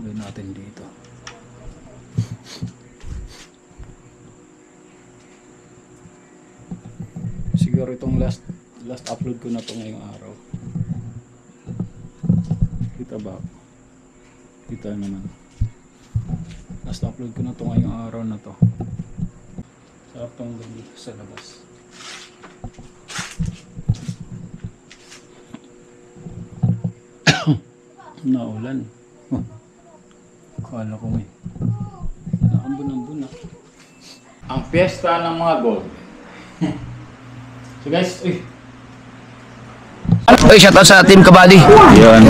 Gawin natin dito. Siguro itong last upload ko na to ngayong araw. Kita ba? Kita naman. Last upload ko na to ngayong araw na to. Sarap tong dito sa labas. Naulan. Kala ko may nakambunang-buna. Ang piyesta ng mga gold. So guys, uy, shout out sa Team Kabady. yun.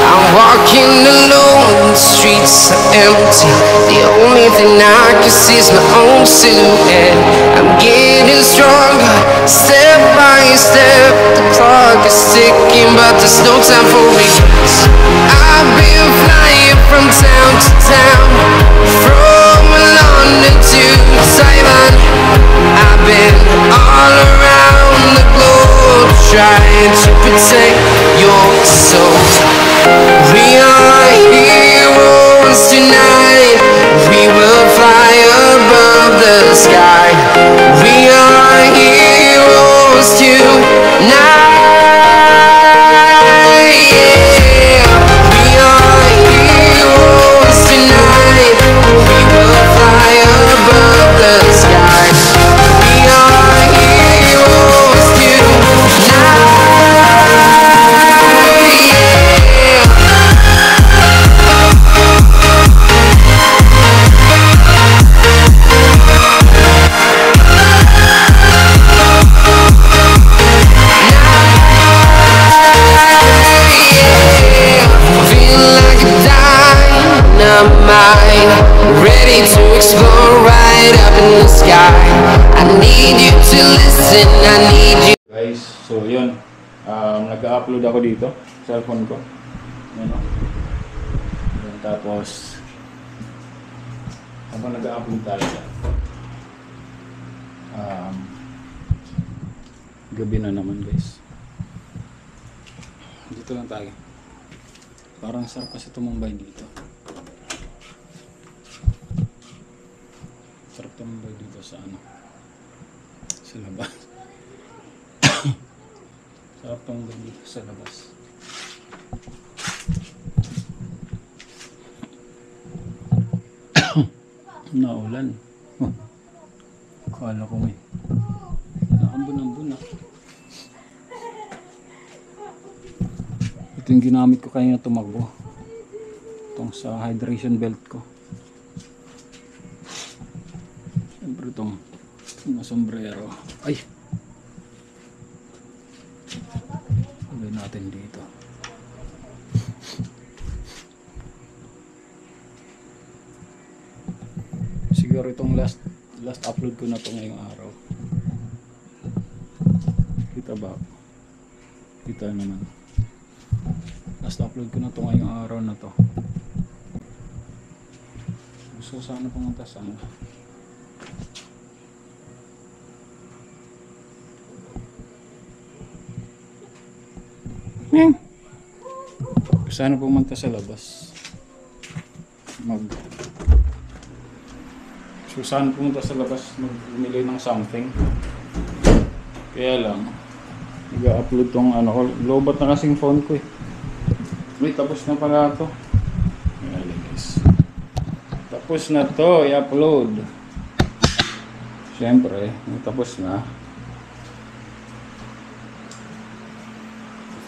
I'm walking alone, the streets are empty. The only thing I can see is my own silhouette. I'm getting stronger, step by step. The clock is ticking, but there's no time for regrets. I've been flying from town to town, from London to Taiwan. I've been all around the globe, trying to protect your soul. We are heroes tonight. We will fly above the sky. We are heroes tonight. Yeah. We are heroes tonight. We will fly above the sky. We are heroes tonight. Ready to explore right up in the sky. I need you to listen, I need you. Guys, so yun. Nag-upload ako dito. Cellphone ko. Yan o. Tapos, habang nag-upload tayo dyan. Gabi na naman guys. Dito lang tayo. Parang sarap kasi tumambay dito. Sarap tumambay dito sa ano, sa labas. Sarap tumambay dito sa labas. Naulan. Kala ko may nakambunang-buna. Ito yung ginamit ko kanina tumakbo. Itong sa hydration belt ko. Siyempre itong mga sombrero. Ay! Gawin natin dito. Siguro itong last upload ko na to ngayong araw. Kita ba? Kita naman. Last upload ko na to ngayong araw na to. Gusto sana pumunta sana. Sana pumunta sa labas. Sana pumunta sa labas magbili ng something. Kaya lang nag-upload tong ano ko. Lobat na kasing phone ko eh. Wait, tapos na pala ito. Tapos na to i-upload. Siyempre, tapos na.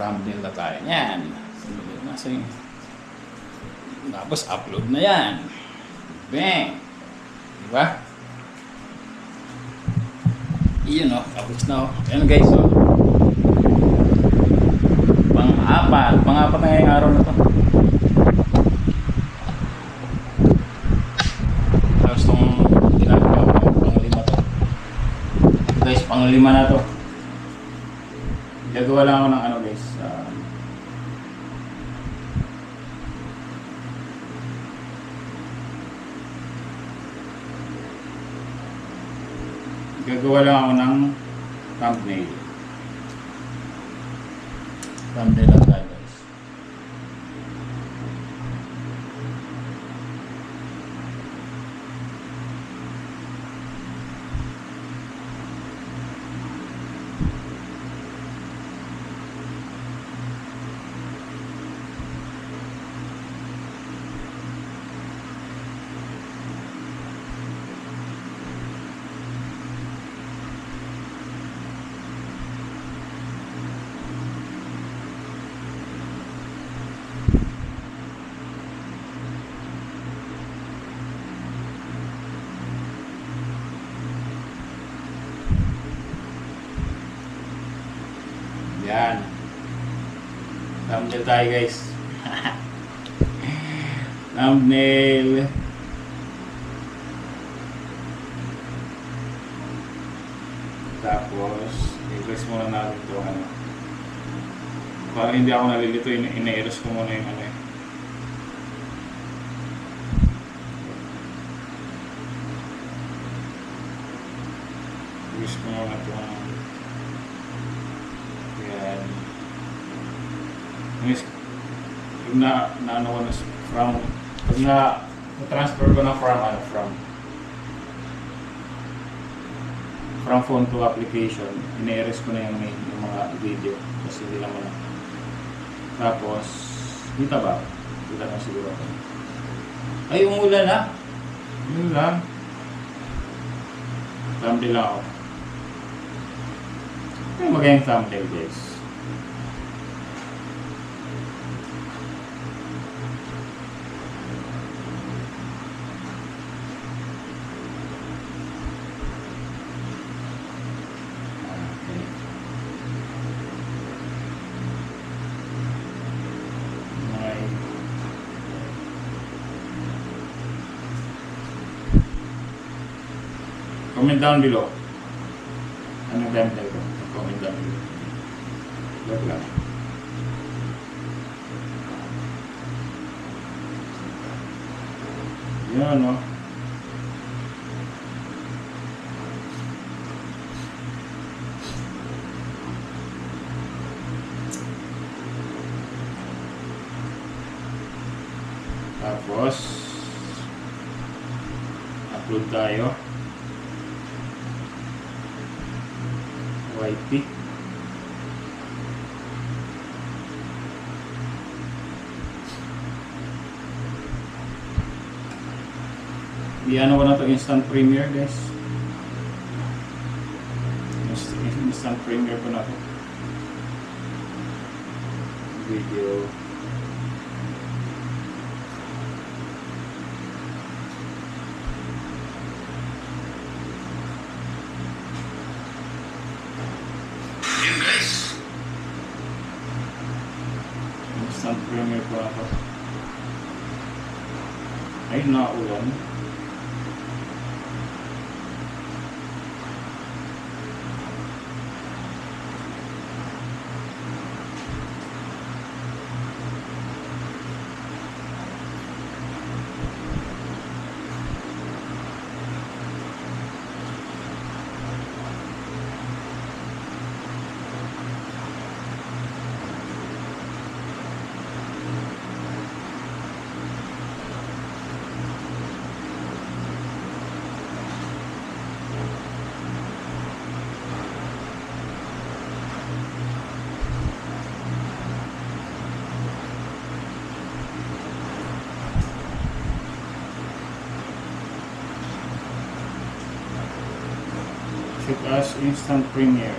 Thumbnail na tayo yan. Tapos upload na yan. Bang! Diba? Iyon o. Tapos na o. Ayan guys o. Pang-apat na ngayong araw na to. Tapos itong ginagawa ko. Pang-lima to. Guys, pang-lima na to. Gagawa lang ako ng ano guys. Gagawa lang ako ng thumbnail. Thumbnail lang tayo guys. Yan. Thumbnail tayo guys. Thumbnail. Tapos, i-press muna natin ito. Ano. Para hindi ako nalilito, ina-erase ko muna yung ano eh. I-erase ko muna ito. Yan. Pag na-ano ko na from, pag na-transfer ko na from phone to application, ina-erase ko na yung mga video kasi hindi lang wala. Tapos, kita ba? Kita na siguro ako. Ay, umulan na! Yun lang. Thumbnail lang ako. Ay, magandang thumbnail guys. Comment down below. Anong thumbnail ko? Comment down below. Look lang. Yan no. Tapos upload tayo. YP. Iano ko na to instant premiere guys. Instant premiere ko na to. Video. Instant premiere ko na to. Ay, naulan. Shoot as instant premiere.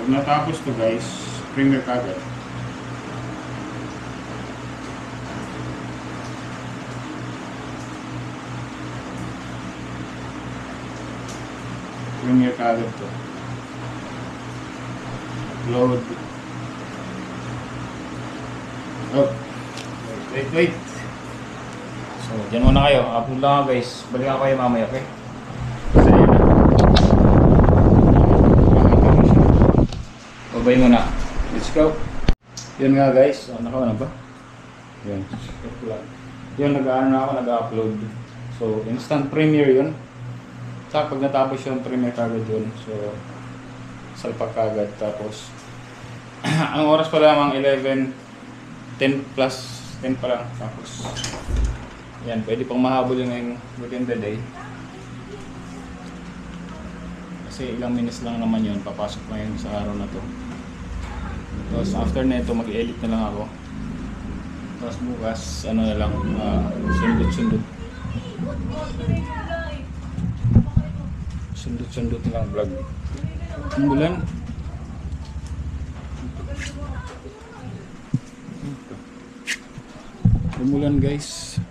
Pag natapos to guys, premiere kagad. Premiere kagad to. Upload. Oh. Wait. So, dyan muna kayo. Upload lang guys. Balikan ko kayo mamaya, okay? Babay muna. Let's go. Yun nga guys. Nakawa na ba? Yun. Yun, nag-ano na ako, nag-upload. So, instant premiere yun. Sa pag natapos yung premiere kagad yun. So, salpak kagad. Tapos, ang oras pa lamang 11, 10 plus 10 pa lang. Tapos, yan, pwede pang mahabol yun ngayong within the day. Kasi ilang minutes lang naman yun, papasok na yun sa araw na to. Tapos after na ito, mag-edit na lang ako. Tapos bukas, ano na lang, sundot-sundot. Sundot-sundot na lang vlog. Ang bulan. Umulan guys.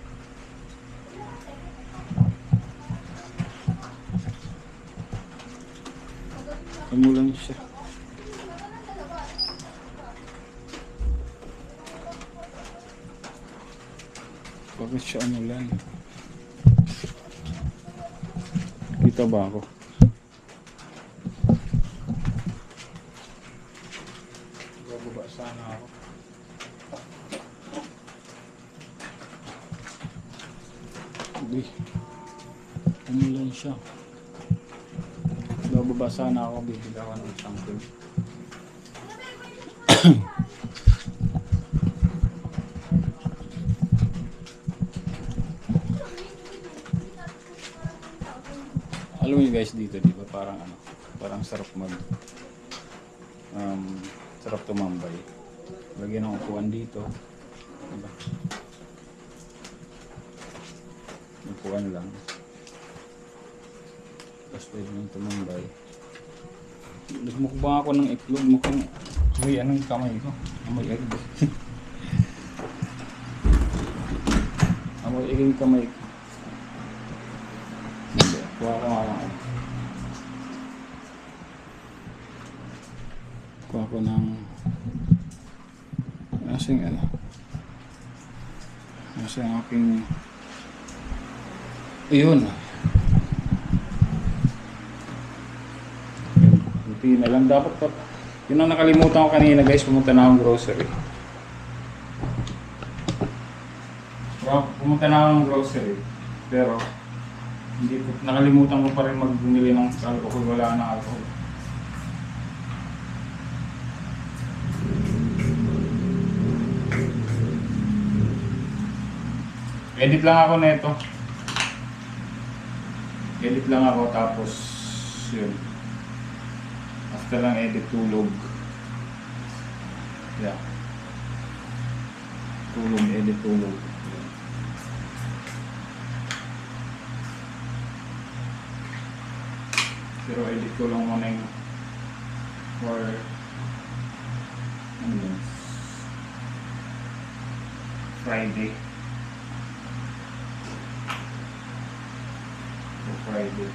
Umulan siya. Bakit siya umulan? Kita ba ako? Bababa sana ako. Hindi. Umulan siya. Bababa sana ako, bibili ako ng shampoo. Alam mo guys dito, di ba parang ano, parang sarap sarap tumambay. Lagyan ng upuan dito. Diba? Upuan lang. Tapos pwede nang tumambay. Nagmukbang ako ng itlog. Mukhang, uy, anong kamay ko? Amoy egg. Amoy egg yung kamay ko. Hindi, kuha ko nga lang. Kuha ko ng nasing ano. Nasing aking ayun. Hindi na lang dapat pa. Yun ang nakalimutan ko kanina guys, pumunta na akong grocery. Pumunta na akong grocery. Pero hindi ko, nakalimutan ko pa rin magbumili ng alcohol, wala na alcohol. Edit lang ako nito. Edit lang ako tapos yun. After lang edit, tulog. Yeah. Tulog, edit, tulog. Yeah. Pero edit ko lang muna yung for ano yun? Friday. For Friday.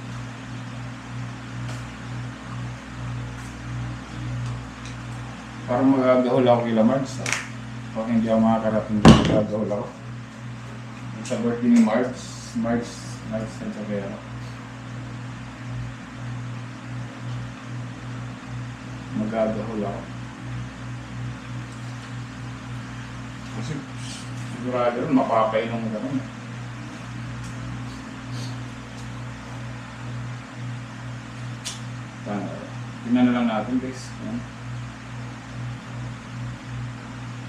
Parang magagahol ako kila Marks. Pag hindi ako makakarating dito, magagahol ako. Sa birthday ni Marks and Sabera. Magagahol ako. Kasi sigurado rin mapapainom ka rin. Tingnan na lang natin guys.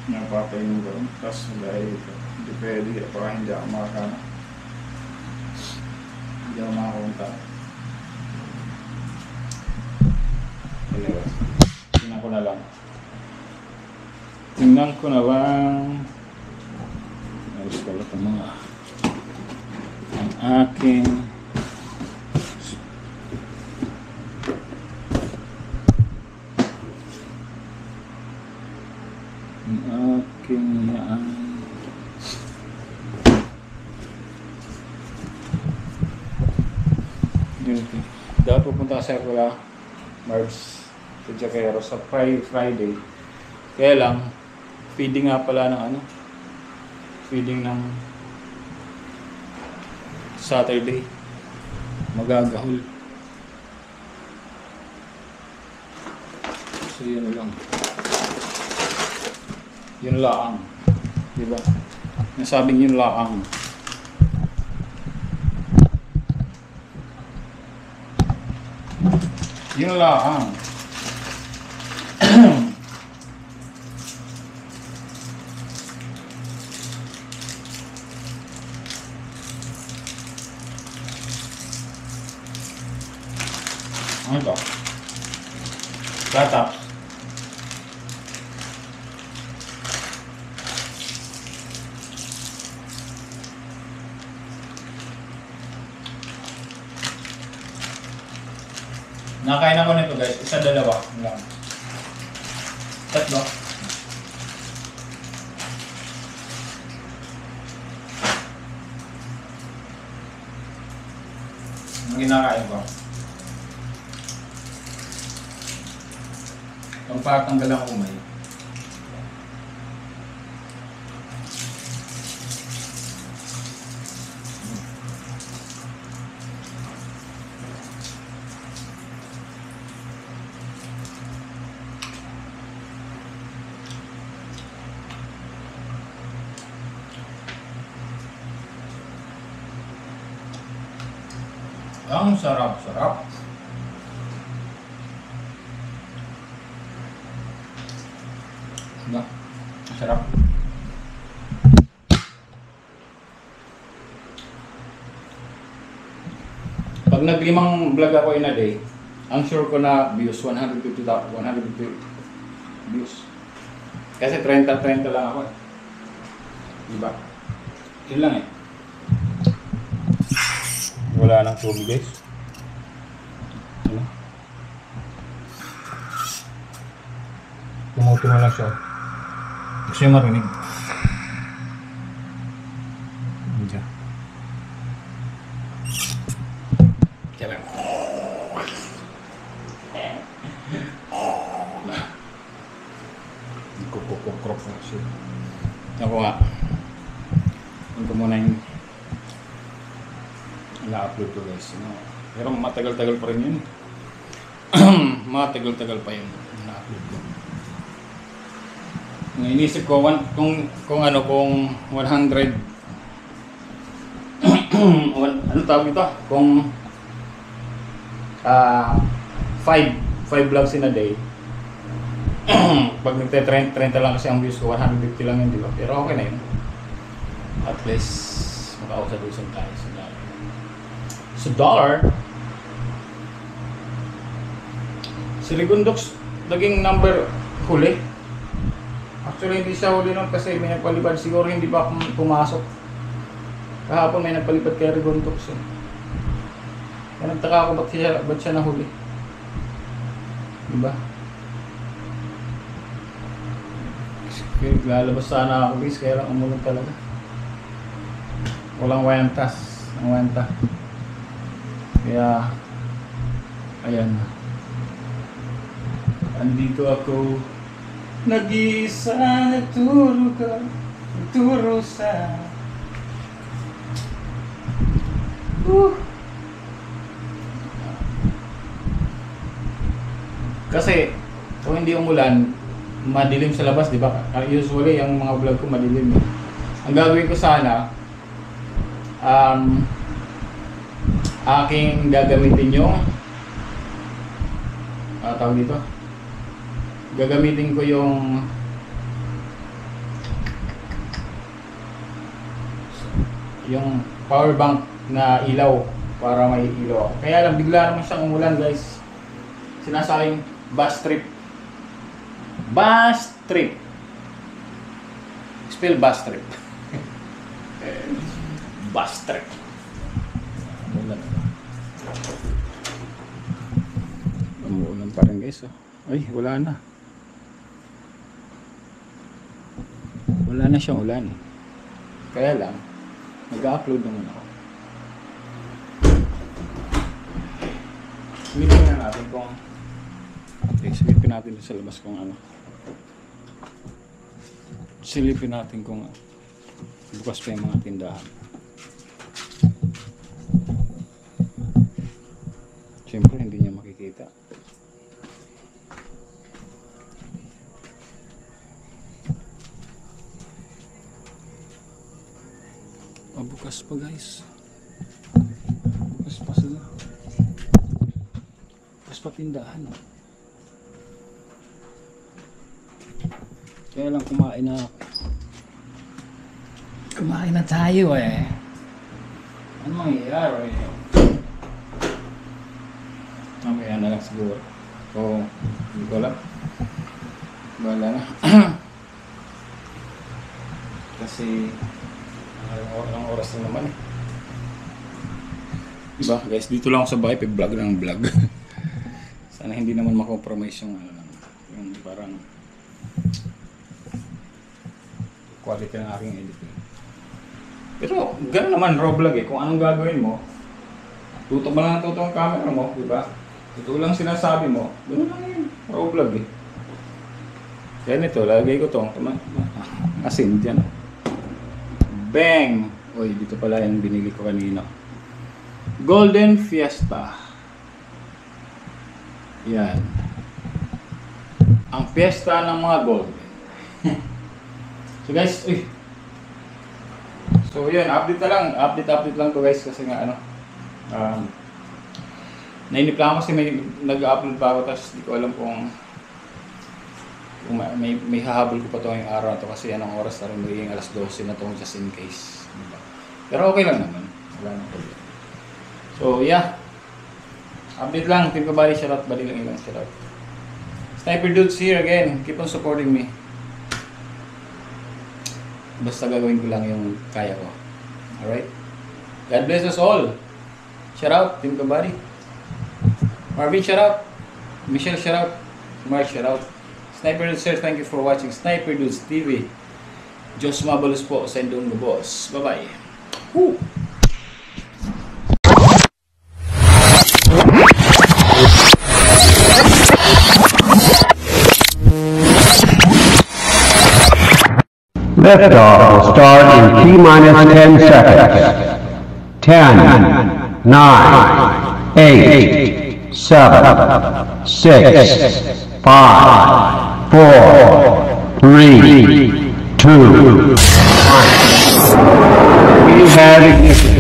Napapainom ka rin. Tapos dahil hindi pwede, baka hindi ako makakana. Hindi ako makakunta. Anyway, tingnan ko na lang. Tingnan ko na lang. Ayos pala ito mga ang aking yan. Dapat pupunta sa Circular Marbs sa Jaquero sa Friday. Kaya lang, feeding nga pala ng ano, feeding ng Saturday. Magagahol. So yun lang. Yun laang. Diba? Nasabing yun laang. Yun lang. Ano ito? Flat. Nakain ako nito guys, isa dalawa lang. Tatlo. Ang ginakain ko. Ang patanggal ang umay. Ang sarap-sarap. Diba? Sarap. Pag naglimang vlog ako in a day, ang sure ko na views 150 views. Kasi 30 lang ako eh. Diba? Yun lang eh. Wala nang tubig guys. Ano? Tumutumo lang siya. Gusto niya marinig. Diyan. Diyan. Kukukukrok na siya. Ako nga. Ito muna yung na-upload ko guys. Pero matagal-tagal pa rin yun. Matagal-tagal pa yun na-upload ko. Inisip ko kung 100 ano tawag ito? Kung 5 vlogs in a day. Pag nagte-30 lang kasi ang views ko, 150 lang yun, di ba? Pero okay na yun. At least makausadusan tayo sa dollar. Si Rigundox naging number huli. Actually hindi siya huli nun kasi may nagpalipad. Siguro hindi pa pumasok. Kahapon may nagpalipad kay Rigundox eh. Kaya nagtaka ako ba't siya nahuli. Diba? Lalabas sana ako guys, kaya lang umulong talaga. Walang wentas. Ang wenta. Kaya ayan. Andito ako. Nag-iisa, nagturo ka. Nagturo sa Kasi kung hindi umulan, madilim sa labas, di ba? Usually yung mga vlog ko madilim. Ang gagawin ko sana, aking gagamitin yung tawag dito. Gagamitin ko yung power bank na ilaw para may ilaw. Kaya lang bigla naman siyang umulan, guys. Sinasabing bus trip. Bus trip. Spell bus trip. Bus trip. Umuulan pa rin guys. Ay, wala na. Wala na siyang ulan. Kaya lang, mag-upload naman ako. Silipin na natin kung silipin natin sa labas kung ano. Silipin natin kung bukas pa yung mga tindahan. Siyempre hindi niya makikita. Bukas pa guys. Bukas pa sila. Bukas pa sa tindahan. Kaya lang kumain na ako. Kumain na tayo eh. Ano mangyayari? Mamaya na lang siguro. So, hindi ko alam. Bahala na. Kasi ilang oras na naman eh. Diba guys, dito lang ako sa bahay, vlog ng vlog. Sana hindi naman makompromise yung parang quality ng aking editing. Pero gano'n naman raw vlog eh, kung anong gagawin mo, tutok mo lang ang camera mo, diba? Ito lang sinasabi mo, gano'n lang yun, raw vlog eh. Kaya nito, lagay ko to, asin dyan. Bang! Uy, dito pala yung binili ko kanina. Golden Fiesta. Yan. Ang fiesta ng mga golden. So guys, uy. So yun, update lang to guys kasi nga ano. Nainip lang ako kasi may nag-upload pa ako tapos di ko alam kung may hahabol ko pa to ngayong araw to kasi anong oras na rin magiging alas 12 na to just in case. Diba? Pero okay lang naman. Wala nang problem. So yeah, update lang, Team Kabali, shoutout, bali lang ilang shoutout. Sniper Dudes here again, keep on supporting me. Basta gagawin ko lang yung kaya ko. Alright? God bless us all. Shoutout, Team Kabali. Marvin, shoutout. Michelle, shoutout. Mark, shoutout. Sniper Dudes sir, thank you for watching Sniper Dudes TV. Diyos mabalos po sa indong boss. Bye-bye. Woo! Liftoff will start in T-minus 10 seconds. 10, 9, 8, 7, 6, 5, 4, 3, 2, 1. We have ignition.